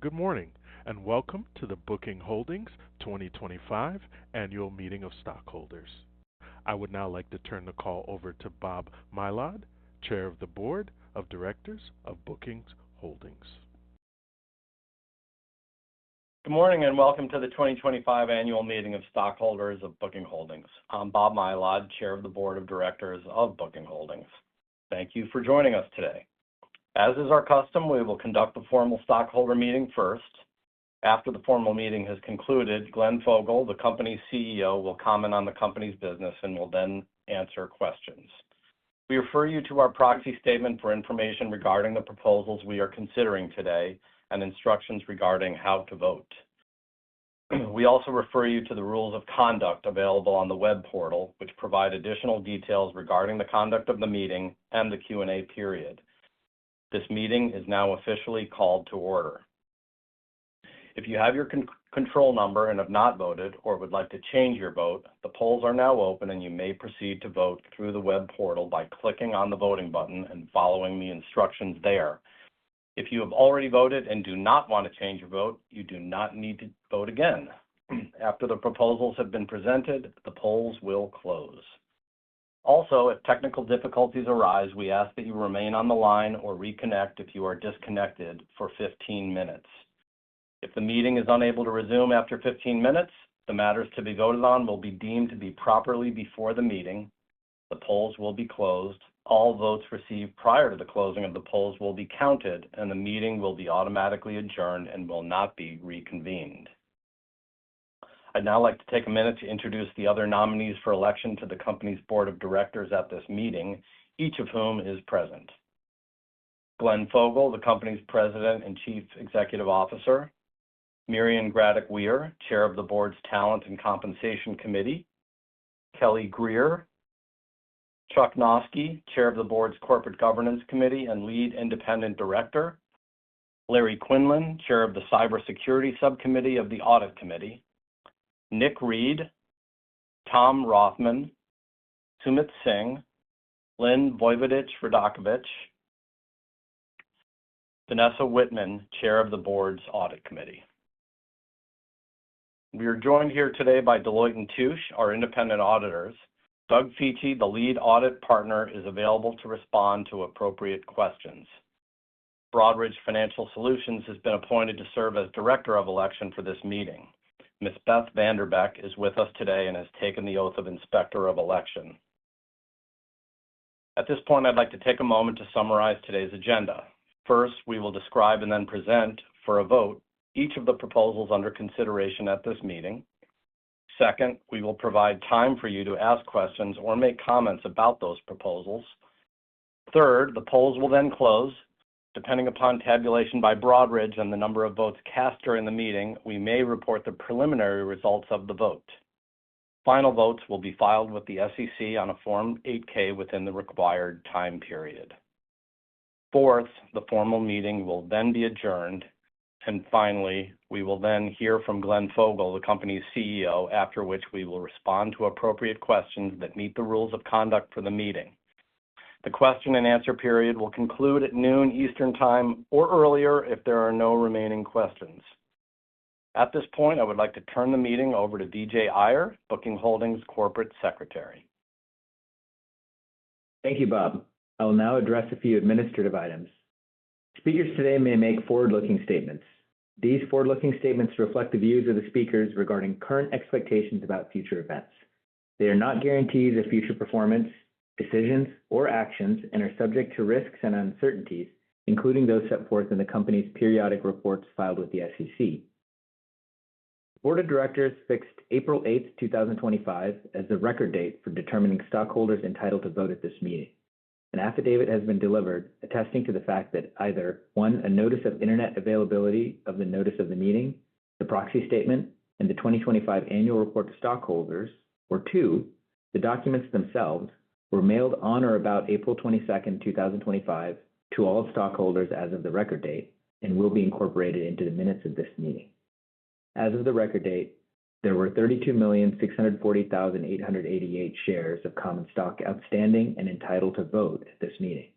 Good morning, and welcome to the Booking Holdings 2025 Annual Meeting of Stockholders. I would now like to turn the call over to Bob Mylod, Chair of the Board of Directors of Booking Holdings. Good morning and welcome to the 2025 Annual Meeting of Stockholders of Booking Holdings. I'm Bob Mylod, Chair of the Board of Directors of Booking Holdings. Thank you for joining us today. As is our custom, we will conduct the formal stockholder meeting first. After the formal meeting has concluded, Glenn Fogel, the company's CEO, will comment on the company's business and will then answer questions. We refer you to our proxy statement for information regarding the proposals we are considering today and instructions regarding how to vote. We also refer you to the rules of conduct available on the web portal, which provide additional details regarding the conduct of the meeting and the Q&A period. This meeting is now officially called to order. If you have your control number and have not voted or would like to change your vote, the polls are now open and you may proceed to vote through the web portal by clicking on the voting button and following the instructions there. If you have already voted and do not want to change your vote, you do not need to vote again. After the proposals have been presented, the polls will close. Also, if technical difficulties arise, we ask that you remain on the line or reconnect if you are disconnected for 15 minutes. If the meeting is unable to resume after 15 minutes, the matters to be voted on will be deemed to be properly before the meeting. The polls will be closed. All votes received prior to the closing of the polls will be counted, and the meeting will be automatically adjourned and will not be reconvened. I'd now like to take a minute to introduce the other nominees for election to the company's board of directors at this meeting, each of whom is present. Glenn Fogel, the company's President and Chief Executive Officer. Miriam Graddick-Weir, Chair of the Board's Talent and Compensation Committee. Kelly Greer. Chuck Noski, Chair of the Board's Corporate Governance Committee and Lead Independent Director. Larry Quinlan, Chair of the Cybersecurity Subcommittee of the Audit Committee. Nick Reed, Tom Rothman, Sumit Singh, Lynn Voivodich-Vrdakovich, Vanessa Whitman, Chair of the Board's Audit Committee. We are joined here today by Deloitte Touche, our independent auditors. Doug Feachy, the lead audit partner, is available to respond to appropriate questions. Broadridge Financial Solutions has been appointed to serve as Director of Election for this meeting. Ms. Beth Vanderbeck is with us today and has taken the oath of Inspector of Election. At this point, I'd like to take a moment to summarize today's agenda. First, we will describe and then present for a vote each of the proposals under consideration at this meeting. Second, we will provide time for you to ask questions or make comments about those proposals. Third, the polls will then close. Depending upon tabulation by Broadridge and the number of votes cast during the meeting, we may report the preliminary results of the vote. Final votes will be filed with the SEC on a Form 8-K within the required time period. Fourth, the formal meeting will then be adjourned. And finally, we will then hear from Glenn Fogel, the company's CEO, after which we will respond to appropriate questions that meet the rules of conduct for the meeting. The question and answer period will conclude at noon Eastern Time or earlier if there are no remaining questions. At this point, I would like to turn the meeting over to Vijay Iyer, Booking Holdings Corporate Secretary. Thank you, Bob. I will now address a few administrative items. Speakers today may make forward-looking statements. These forward-looking statements reflect the views of the speakers regarding current expectations about future events. They are not guarantees of future performance, decisions, or actions, and are subject to risks and uncertainties, including those set forth in the company's periodic reports filed with the SEC. The Board of Directors fixed April 8, 2025 as the record date for determining stockholders entitled to vote at this meeting. An affidavit has been delivered attesting to the fact that either 1, a notice of internet availability of the notice of the meeting, the proxy statement, and the 2025 annual report to stockholders, or 2, the documents themselves were mailed on or about April 22, 2025 to all stockholders as of the record date and will be incorporated into the minutes of this meeting. As of the record date, there were 32,640,888 shares of common stock outstanding and entitled to vote at this meeting.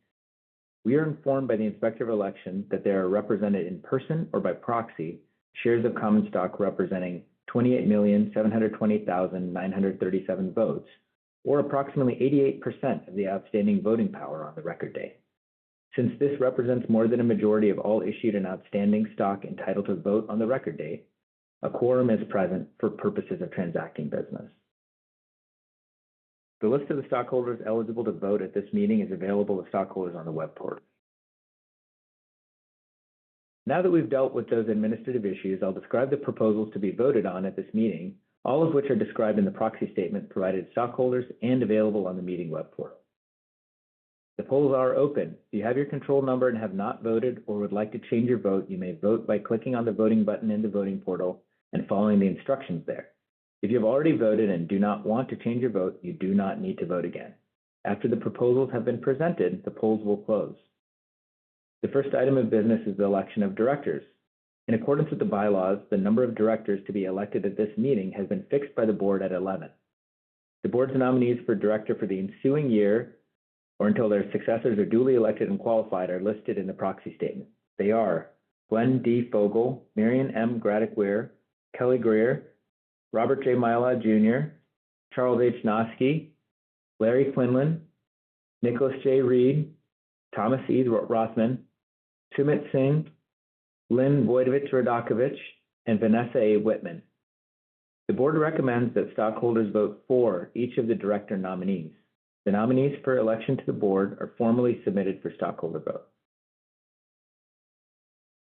We are informed by the Inspector of Election that they are represented in person or by proxy shares of common stock representing 28,720,937 votes, or approximately 88% of the outstanding voting power on the record date. Since this represents more than a majority of all issued and outstanding stock entitled to vote on the record date, a quorum is present for purposes of transacting business. The list of the stockholders eligible to vote at this meeting is available to stockholders on the web portal. Now that we've dealt with those administrative issues, I'll describe the proposals to be voted on at this meeting, all of which are described in the proxy statement provided to stockholders and available on the meeting web portal. The polls are open. If you have your control number and have not voted or would like to change your vote, you may vote by clicking on the voting button in the voting portal and following the instructions there. If you have already voted and do not want to change your vote, you do not need to vote again. After the proposals have been presented, the polls will close. The first item of business is the election of directors. In accordance with the bylaws, the number of directors to be elected at this meeting has been fixed by the board at 11. The board's nominees for director for the ensuing year or until their successors are duly elected and qualified are listed in the proxy statement. They are Glenn D. Fogel, Marion M. Gradick-Weir, Kelly Greer, Robert J. Mylod Jr., Charles H. Noski, Larry Quinlan, Nicholas J. Reed, Thomas E. Rothman, Sumit Singh, Lynn Voidovich-Radakovich, and Vanessa A. Whitman. The board recommends that stockholders vote for each of the director nominees. The nominees for election to the board are formally submitted for stockholder vote.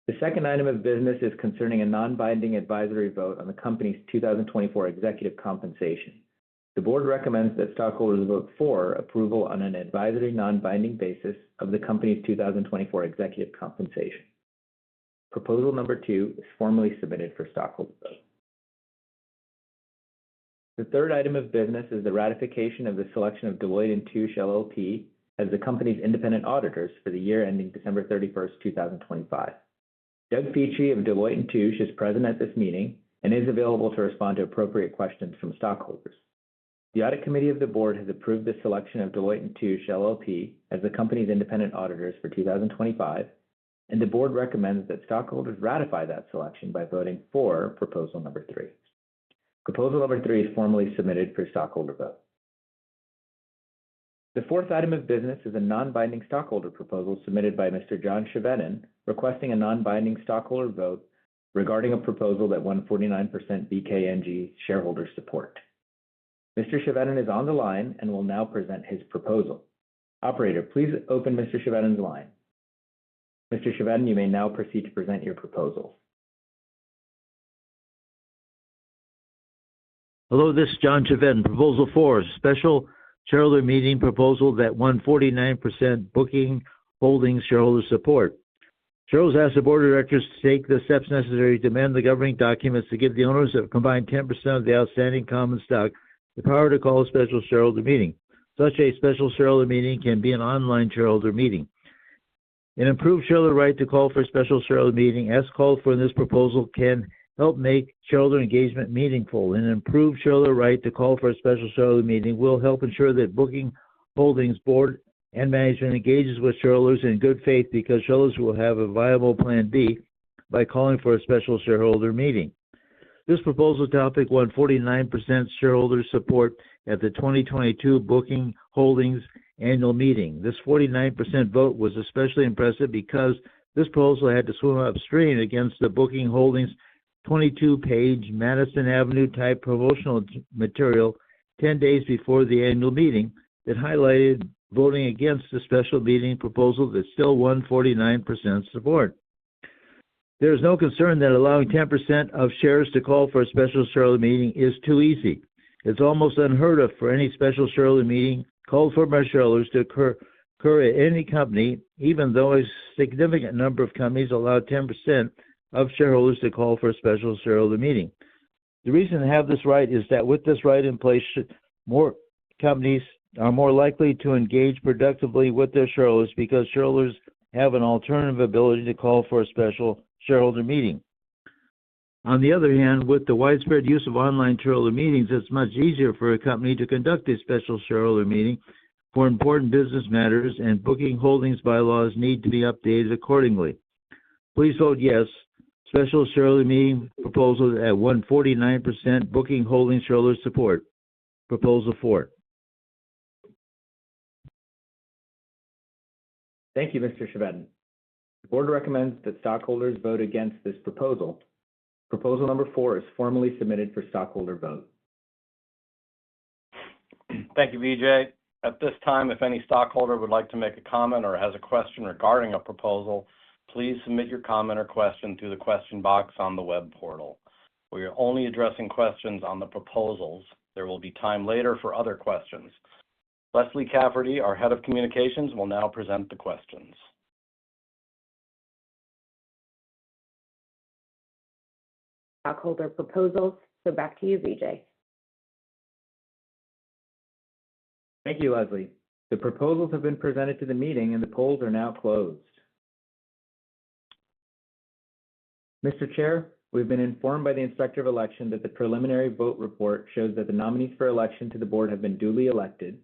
The second item of business is concerning a non-binding advisory vote on the company's 2024 executive compensation. The board recommends that stockholders vote for approval on an advisory non-binding basis of the company's 2024 executive compensation. Proposal number 2 is formally submitted for stockholder vote. The third item of business is the ratification of the selection of Deloitte Touche LLP as the company's independent auditors for the year ending December 31st, 2025. Doug Feachy of Deloitte Touche is present at this meeting and is available to respond to appropriate questions from stockholders. The Audit Committee of the Board has approved the selection of Deloitte Touche LLP as the company's independent auditors for 2025, and the Board recommends that stockholders ratify that selection by voting for Proposal number 3. Proposal number 3 is formally submitted for stockholder vote. The fourth item of business is a non-binding stockholder proposal submitted by Mr. John Chevedden, requesting a non-binding stockholder vote regarding a proposal that won 49% BKNG shareholder support. Mr. Chevedden is on the line and will now present his proposal. Operator, please open Mr. Chevedden's line. Mr. Chevedden, you may now proceed to present your proposal. Hello, this is John Chevedden. Proposal 4, special shareholder meeting proposal that won 49% Booking Holdings shareholder support. Shareholders ask the board of directors to take the steps necessary to amend the governing documents to give the owners of combined 10% of the outstanding common stock the power to call a special shareholder meeting. Such a special shareholder meeting can be an online shareholder meeting. An improved shareholder right to call for a special shareholder meeting, as called for in this proposal, can help make shareholder engagement meaningful. An improved shareholder right to call for a special shareholder meeting will help ensure that Booking Holdings board and management engages with shareholders in good faith, because shareholders will have a viable plan B by calling for a special shareholder meeting. This proposal topic won 49% shareholder support at the 2022 Booking Holdings annual meeting. This 49% vote was especially impressive because this proposal had to swim upstream against the Booking Holdings 22-page Madison Avenue type promotional material 10 days before the annual meeting that highlighted voting against the special meeting proposal that still won 49% support. There is no concern that allowing 10% of shares to call for a special shareholder meeting is too easy. It's almost unheard of for any special shareholder meeting called for by shareholders to occur at any company, even though a significant number of companies allow 10% of shareholders to call for a special shareholder meeting. The reason to have this right is that with this right in place, more companies are more likely to engage productively with their shareholders, because shareholders have an alternative ability to call for a special shareholder meeting. On the other hand, with the widespread use of online shareholder meetings, it's much easier for a company to conduct a special shareholder meeting for important business matters, and Booking Holdings bylaws need to be updated accordingly. Please vote yes. Special shareholder meeting proposal at 149% Booking Holdings shareholder support. Proposal 4. Thank you, Mr. Chevedden. The board recommends that stockholders vote against this proposal. Proposal number 4 is formally submitted for stockholder vote. Thank you, Vijay. At this time, if any stockholder would like to make a comment or has a question regarding a proposal, please submit your comment or question through the question box on the web portal. We are only addressing questions on the proposals. There will be time later for other questions. Leslie Cafferty, our head of communications, will now present the questions. Stockholder proposals. So back to you, Vijay. Thank you, Leslie. The proposals have been presented to the meeting and the polls are now closed. Mr. Chair, we've been informed by the Inspector of Election that the preliminary vote report shows that the nominees for election to the board have been duly elected.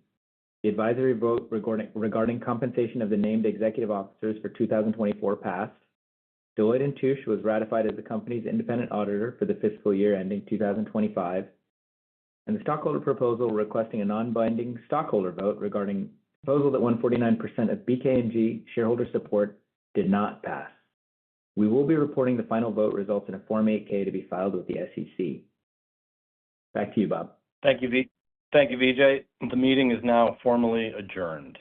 The advisory vote regarding compensation of the named executive officers for 2024 passed. Deloitte Touche was ratified as the company's independent auditor for the fiscal year ending 2025. And the stockholder proposal requesting a non-binding stockholder vote regarding proposal that 149% of BKNG shareholder support did not pass. We will be reporting the final vote results in a Form 8-K to be filed with the SEC. Back to you, Bob. Thank you, Vijay. The meeting is now formally adjourned.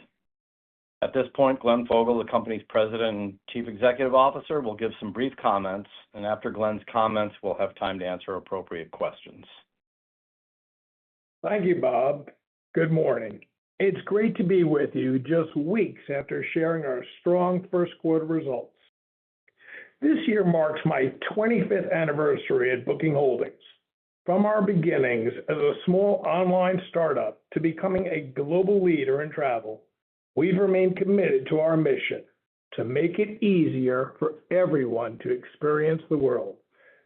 At this point, Glenn Fogel, the company's President and Chief Executive Officer, will give some brief comments, and after Glenn's comments, we'll have time to answer appropriate questions. Thank you, Bob. Good morning. It's great to be with you just weeks after sharing our strong first quarter results. This year marks my 25th anniversary at Booking Holdings. From our beginnings as a small online startup to becoming a global leader in travel, we've remained committed to our mission to make it easier for everyone to experience the world.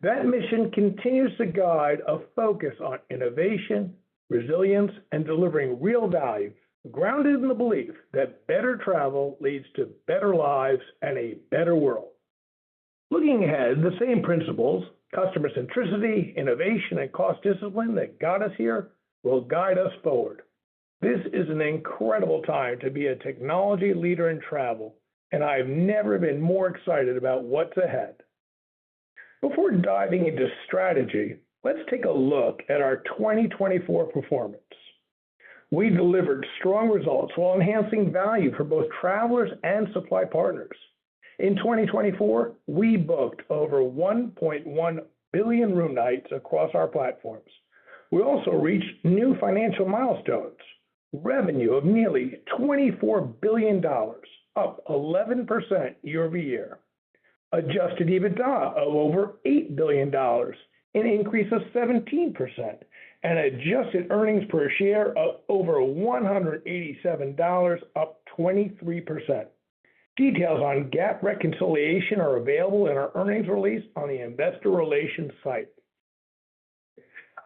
That mission continues to guide a focus on innovation, resilience, and delivering real value, grounded in the belief that better travel leads to better lives and a better world. Looking ahead, the same principles, customer centricity, innovation, and cost discipline that got us here will guide us forward. This is an incredible time to be a technology leader in travel, and I've never been more excited about what's ahead. Before diving into strategy, let's take a look at our 2024 performance. We delivered strong results while enhancing value for both travelers and supply partners. In 2024, we booked over 1.1 billion room nights across our platforms. We also reached new financial milestones. Revenue of nearly $24 billion, up 11% year over year. Adjusted EBITDA of over $8 billion, an increase of 17%, and adjusted earnings per share of over $187, up 23%. Details on GAAP reconciliation are available in our earnings release on the Investor Relations site.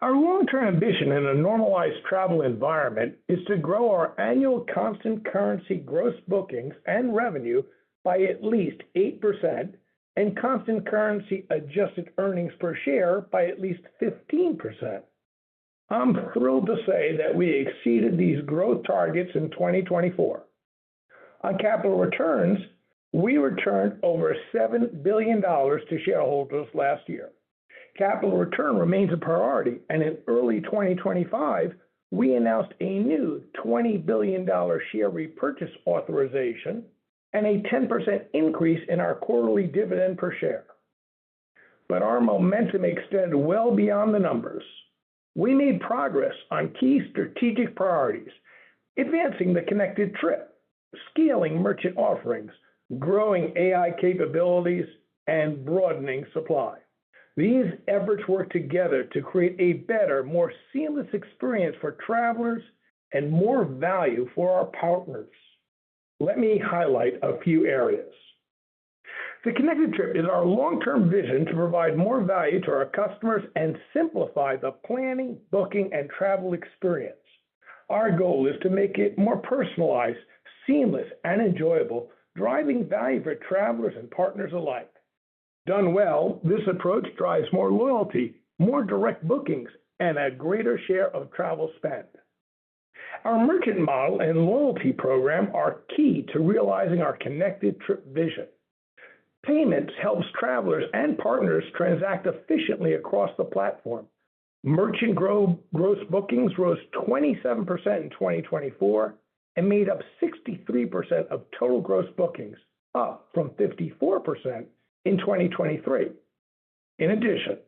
Our long-term ambition in a normalized travel environment is to grow our annual constant currency gross bookings and revenue by at least 8% and constant currency adjusted earnings per share by at least 15%. I'm thrilled to say that we exceeded these growth targets in 2024. On capital returns, we returned over $7 billion to shareholders last year. Capital return remains a priority, and in early 2025, we announced a new $20 billion share repurchase authorization and a 10% increase in our quarterly dividend per share. But our momentum extended well beyond the numbers. We made progress on key strategic priorities, advancing the connected trip, scaling merchant offerings, growing AI capabilities, and broadening supply. These efforts work together to create a better, more seamless experience for travelers and more value for our partners. Let me highlight a few areas. The connected trip is our long-term vision to provide more value to our customers and simplify the planning, booking, and travel experience. Our goal is to make it more personalized, seamless, and enjoyable, driving value for travelers and partners alike. Done well, this approach drives more loyalty, more direct bookings, and a greater share of travel spend. Our merchant model and loyalty program are key to realizing our connected trip vision. Payments helps travelers and partners transact efficiently across the platform. Merchant gross bookings rose 27% in 2024 and made up 63% of total gross bookings, up from 54% in 2023. In addition,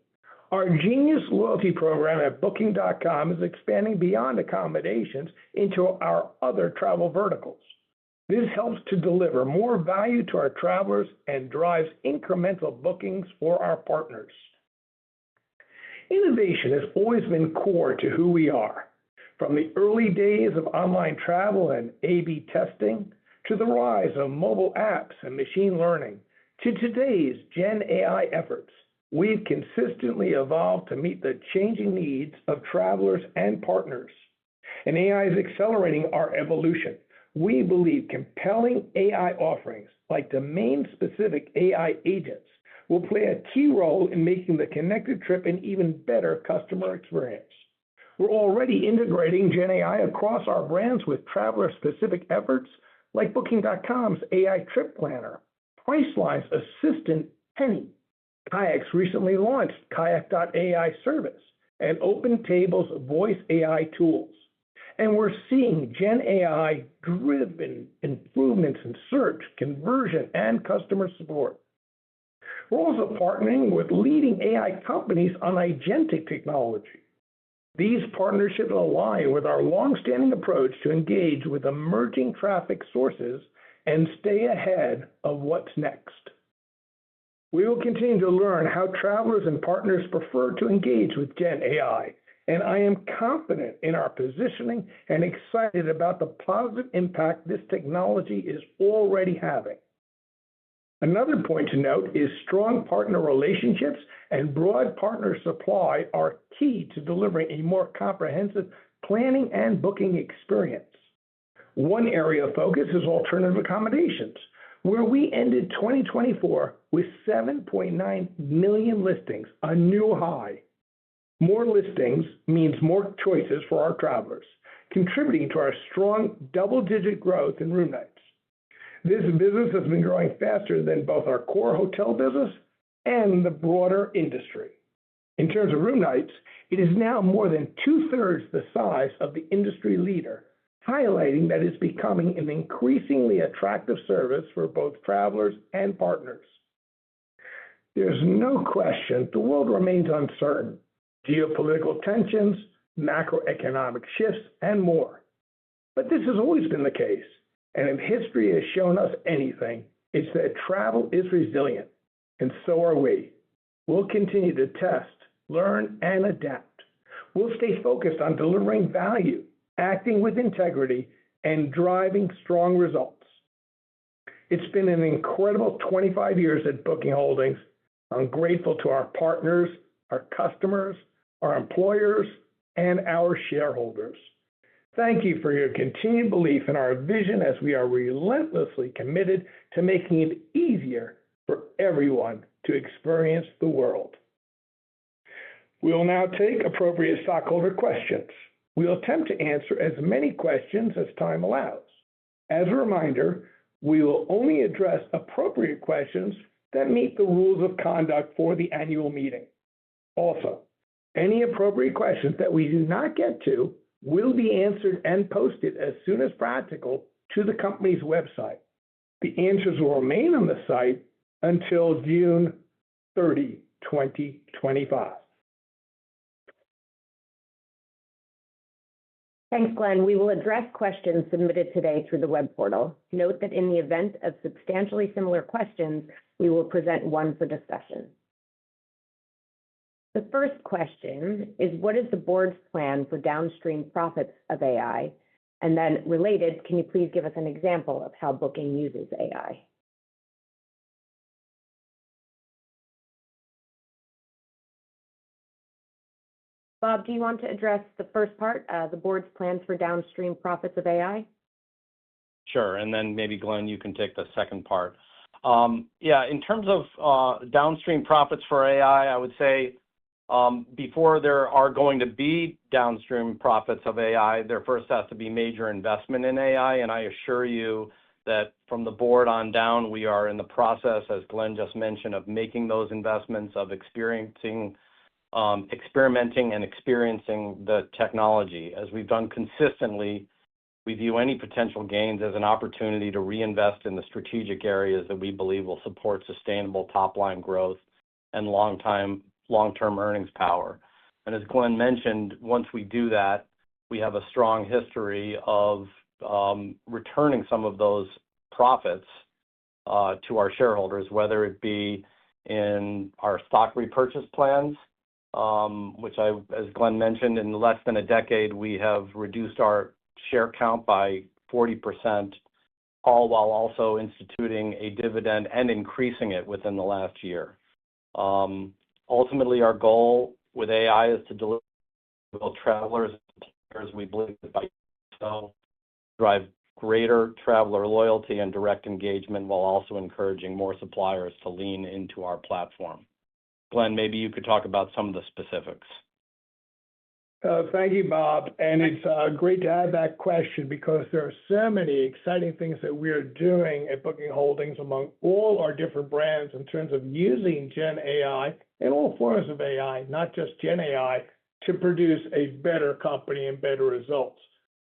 our Genius loyalty program at Booking.com is expanding beyond accommodations into our other travel verticals. This helps to deliver more value to our travelers and drives incremental bookings for our partners. Innovation has always been core to who we are. From the early days of online travel and A/B testing, to the rise of mobile apps and machine learning, to today's Gen AI efforts, we've consistently evolved to meet the changing needs of travelers and partners. And AI is accelerating our evolution. We believe compelling AI offerings like domain-specific AI agents will play a key role in making the connected trip an even better customer experience. We're already integrating Gen AI across our brands with traveler-specific efforts like Booking.com's AI Trip Planner, Priceline's assistant Penny, Kayak's recently launched Kayak.ai service, and OpenTable's voice AI tools. And we're seeing Gen AI-driven improvements in search, conversion, and customer support. We're also partnering with leading AI companies on agentic technology. These partnerships align with our longstanding approach to engage with emerging traffic sources and stay ahead of what's next. We will continue to learn how travelers and partners prefer to engage with Gen AI, and I am confident in our positioning and excited about the positive impact this technology is already having. Another point to note is strong partner relationships and broad partner supply are key to delivering a more comprehensive planning and booking experience. One area of focus is alternative accommodations, where we ended 2024 with 7.9 million listings, a new high. More listings means more choices for our travelers, contributing to our strong double-digit growth in room nights. This business has been growing faster than both our core hotel business and the broader industry. In terms of room nights, it is now more than two-thirds the size of the industry leader, highlighting that it's becoming an increasingly attractive service for both travelers and partners. There's no question the world remains uncertain. Geopolitical tensions, macroeconomic shifts, and more. But this has always been the case. And if history has shown us anything, it's that travel is resilient, and so are we. We'll continue to test, learn, and adapt. We'll stay focused on delivering value, acting with integrity, and driving strong results. It's been an incredible 25 years at Booking Holdings. I'm grateful to our partners, our customers, our employers, and our shareholders. Thank you for your continued belief in our vision as we are relentlessly committed to making it easier for everyone to experience the world. We will now take appropriate stockholder questions. We will attempt to answer as many questions as time allows. As a reminder, we will only address appropriate questions that meet the rules of conduct for the annual meeting. Also, any appropriate questions that we do not get to will be answered and posted as soon as practical to the company's website. The answers will remain on the site until June 30, 2025. Thanks, Glenn. We will address questions submitted today through the web portal. Note that in the event of substantially similar questions, we will present one for discussion. The first question is, what is the board's plan for downstream profits of AI? And then related, can you please give us an example of how Booking uses AI? Bob, do you want to address the first part, the board's plans for downstream profits of AI? Sure, and then maybe Glenn, you can take the second part. Yeah, in terms of downstream profits for AI, I would say before there are going to be downstream profits of AI, there first has to be major investment in AI, and I assure you that from the board on down, we are in the process, as Glenn just mentioned, of making those investments, of experimenting and experiencing the technology. As we've done consistently, we view any potential gains as an opportunity to reinvest in the strategic areas that we believe will support sustainable top-line growth and long-term earnings power. And as Glenn mentioned, once we do that, we have a strong history of returning some of those profits to our shareholders, whether it be in our stock repurchase plans, which as Glenn mentioned, in less than a decade, we have reduced our share count by 40%, all while also instituting a dividend and increasing it within the last year. Ultimately, our goal with AI is to deliver both travelers and employers. We believe that by so drive greater traveler loyalty and direct engagement while also encouraging more suppliers to lean into our platform. Glenn, maybe you could talk about some of the specifics. Thank you, Bob. And it's great to have that question because there are so many exciting things that we are doing at Booking Holdings among all our different brands in terms of using Gen AI and all forms of AI, not just Gen AI, to produce a better company and better results.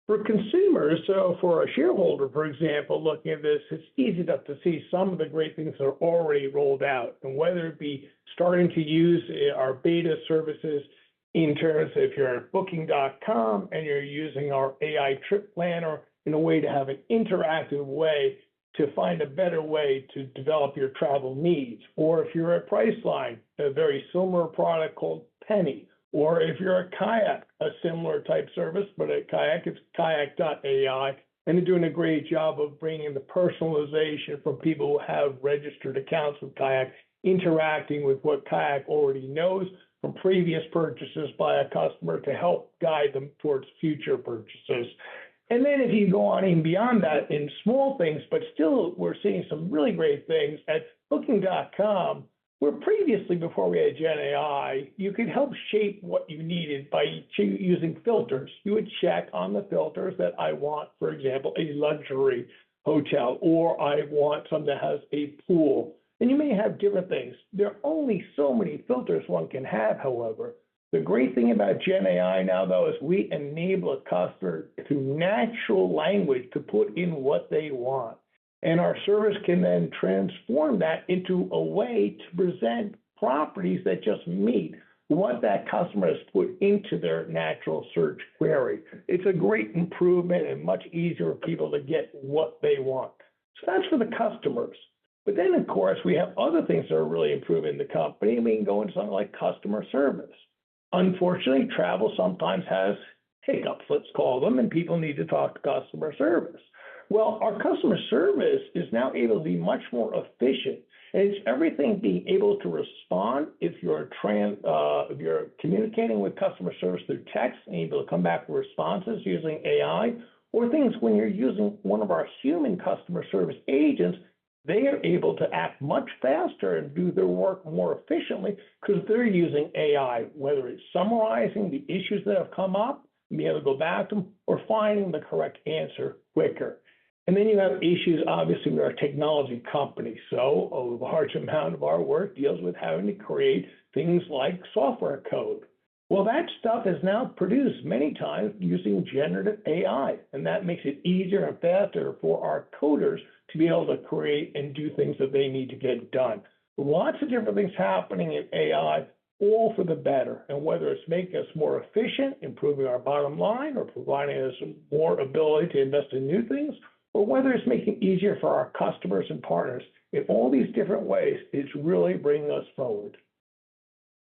For consumers, so for a shareholder, for example, looking at this, it's easy enough to see some of the great things that are already rolled out, and whether it be starting to use our beta services in terms of if you're at Booking.com and you're using our AI trip planner in a way to have an interactive way to find a better way to develop your travel needs, or if you're at Priceline, a very similar product called Penny, or if you're a Kayak, a similar type service, but at Kayak, it's kayak.ai, and they're doing a great job of bringing the personalization from people who have registered accounts with Kayak, interacting with what Kayak already knows from previous purchases by a customer to help guide them towards future purchases. And then if you go on even beyond that in small things, but still we're seeing some really great things at Booking.com, where previously, before we had Gen AI, you could help shape what you needed by using filters. You would check on the filters that I want, for example, a luxury hotel, or I want something that has a pool. And you may have different things. There are only so many filters one can have, however. The great thing about Gen AI now, though, is we enable a customer through natural language to put in what they want. And our service can then transform that into a way to present properties that just meet what that customer has put into their natural search query. It's a great improvement and much easier for people to get what they want. So that's for the customers. But then, of course, we have other things that are really improving the company. We can go into something like customer service. Unfortunately, travel sometimes has hiccups, let's call them, and people need to talk to customer service. Well, our customer service is now able to be much more efficient, and it's everything being able to respond if you're communicating with customer service through text and able to come back with responses using AI, or things when you're using one of our human customer service agents, they are able to act much faster and do their work more efficiently because they're using AI, whether it's summarizing the issues that have come up, and being able to go back to them, or finding the correct answer quicker. And then you have issues, obviously, with our technology company. So a large amount of our work deals with having to create things like software code. Well, that stuff is now produced many times using generative AI, and that makes it easier and faster for our coders to be able to create and do things that they need to get done. Lots of different things happening in AI, all for the better. And whether it's making us more efficient, improving our bottom line, or providing us more ability to invest in new things, or whether it's making it easier for our customers and partners, in all these different ways, it's really bringing us forward.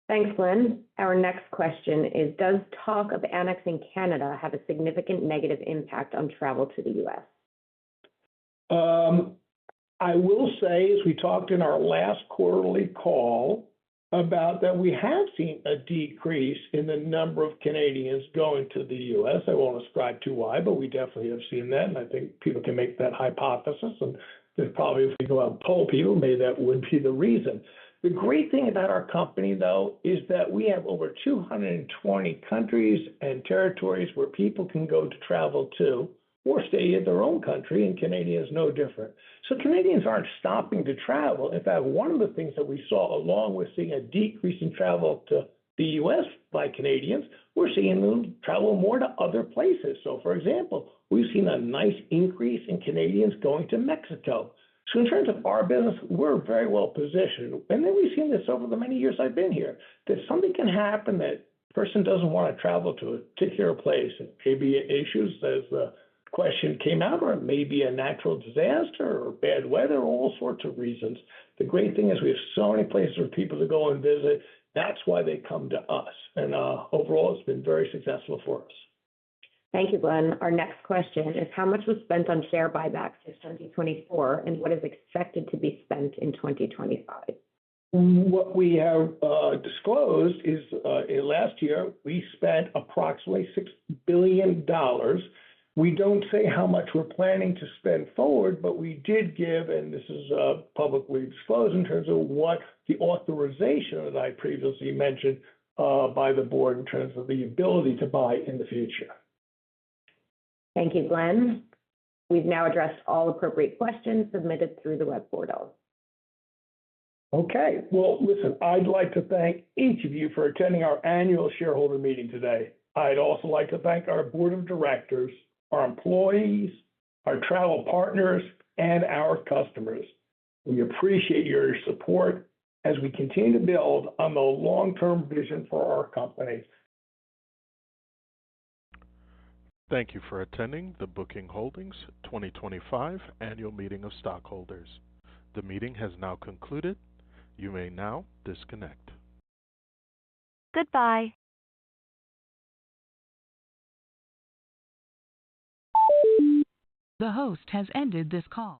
Thanks, Glenn. Our next question is, does talk of annexing Canada have a significant negative impact on travel to the U.S.? I will say, as we talked in our last quarterly call, about that we have seen a decrease in the number of Canadians going to the U.S. I won't ascribe to why, but we definitely have seen that, and I think people can make that hypothesis. And there's probably, if we go out and poll people, maybe that would be the reason. The great thing about our company, though, is that we have over 220 countries and territories where people can go to travel to or stay in their own country, and Canadians no different. So Canadians aren't stopping to travel. In fact, one of the things that we saw, along with seeing a decrease in travel to the U.S. by Canadians, we're seeing them travel more to other places. So, for example, we've seen a nice increase in Canadians going to Mexico. So in terms of our business, we're very well positioned. And then we've seen this over the many years I've been here, that something can happen that a person doesn't want to travel to a particular place. It may be issues, as the question came out, or it may be a natural disaster or bad weather, all sorts of reasons. The great thing is we have so many places for people to go and visit. That's why they come to us. And overall, it's been very successful for us. Thank you, Glenn. Our next question is how much was spent on share buybacks in 2024 and what is expected to be spent in 2025? What we have disclosed is last year we spent approximately $6 billion. We don't say how much we're planning to spend forward, but we did give, and this is publicly disclosed in terms of what the authorization that I previously mentioned by the board in terms of the ability to buy in the future. Thank you, Glenn. We've now addressed all appropriate questions submitted through the web portal. Okay. Well, listen, I'd like to thank each of you for attending our annual shareholder meeting today. I'd also like to thank our board of directors, our employees, our travel partners, and our customers. We appreciate your support as we continue to build on the long-term vision for our company. Thank you for attending the Booking Holdings 2025 Annual Meeting of Stockholders. The meeting has now concluded. You may now disconnect. Goodbye. The host has ended this call.